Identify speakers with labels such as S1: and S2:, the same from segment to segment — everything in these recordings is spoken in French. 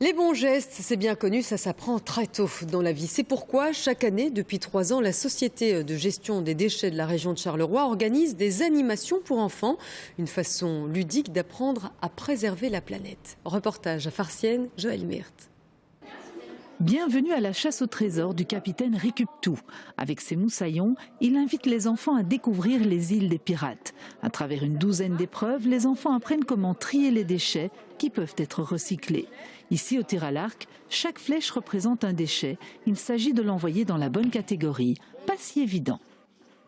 S1: Les bons gestes, c'est bien connu, ça s'apprend très tôt dans la vie. C'est pourquoi chaque année, depuis 3 ans, la Société de gestion des déchets de la région de Charleroi organise des animations pour enfants. Une façon ludique d'apprendre à préserver la planète. Reportage à Farciennes, Joël Myrthe.
S2: Bienvenue à la chasse au trésor du capitaine Récup'Tout. Avec ses moussaillons, il invite les enfants à découvrir les îles des pirates. À travers une douzaine d'épreuves, les enfants apprennent comment trier les déchets qui peuvent être recyclés. Ici, au tir à l'arc, chaque flèche représente un déchet. Il s'agit de l'envoyer dans la bonne catégorie. Pas si évident.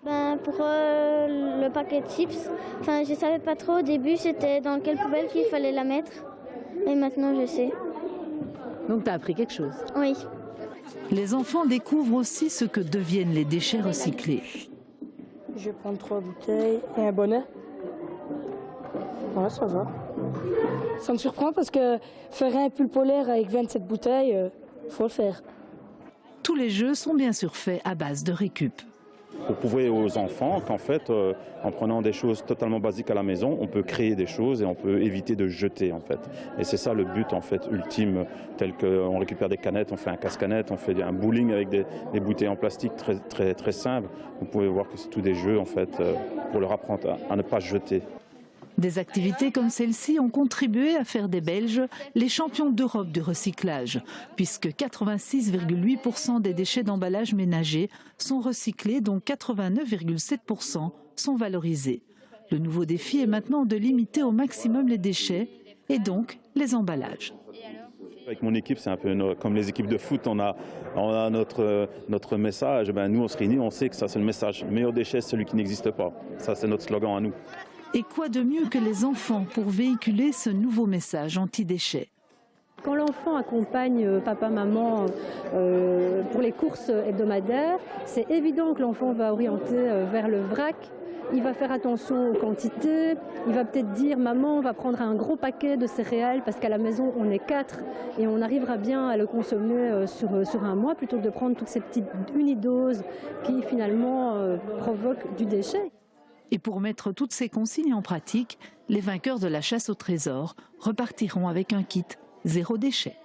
S3: Pour le paquet de chips, je ne savais pas trop au début c'était dans quelle poubelle qu'il fallait la mettre. Et maintenant je sais.
S2: Donc tu as appris quelque chose?
S3: Oui.
S2: Les enfants découvrent aussi ce que deviennent les déchets recyclés.
S4: Je vais prendre 3 bouteilles et un bonnet. Voilà, ça va. Ça me surprend parce que faire un pull polaire avec 27 bouteilles, faut le faire.
S2: Tous les jeux sont bien sûr faits à base de récup.
S5: Pour prouver aux enfants qu'en fait, en prenant des choses totalement basiques à la maison, on peut créer des choses et on peut éviter de jeter en fait. Et c'est ça le but en fait ultime, tel qu'on récupère des canettes, on fait un casse-canette, on fait un bowling avec des bouteilles en plastique très simples. Vous pouvez voir que c'est tous des jeux en fait pour leur apprendre à ne pas jeter.
S2: Des activités comme celle-ci ont contribué à faire des Belges les champions d'Europe du recyclage, puisque 86,8% des déchets d'emballage ménagers sont recyclés, dont 89,7% sont valorisés. Le nouveau défi est maintenant de limiter au maximum les déchets et donc les emballages.
S5: Avec mon équipe, c'est un peu comme les équipes de foot, on a notre message. Nous, on se réunit, on sait que ça c'est le message. Le meilleur déchet, c'est celui qui n'existe pas. Ça, c'est notre slogan à nous.
S2: Et quoi de mieux que les enfants pour véhiculer ce nouveau message anti-déchets?
S6: Quand l'enfant accompagne papa, maman pour les courses hebdomadaires, c'est évident que l'enfant va orienter vers le vrac. Il va faire attention aux quantités. Il va peut-être dire « Maman, on va prendre un gros paquet de céréales parce qu'à la maison, on est 4 et on arrivera bien à le consommer sur un mois plutôt que de prendre toutes ces petites unidoses qui finalement provoquent du déchet. »
S2: Et pour mettre toutes ces consignes en pratique, les vainqueurs de la chasse au trésor repartiront avec un kit zéro déchet.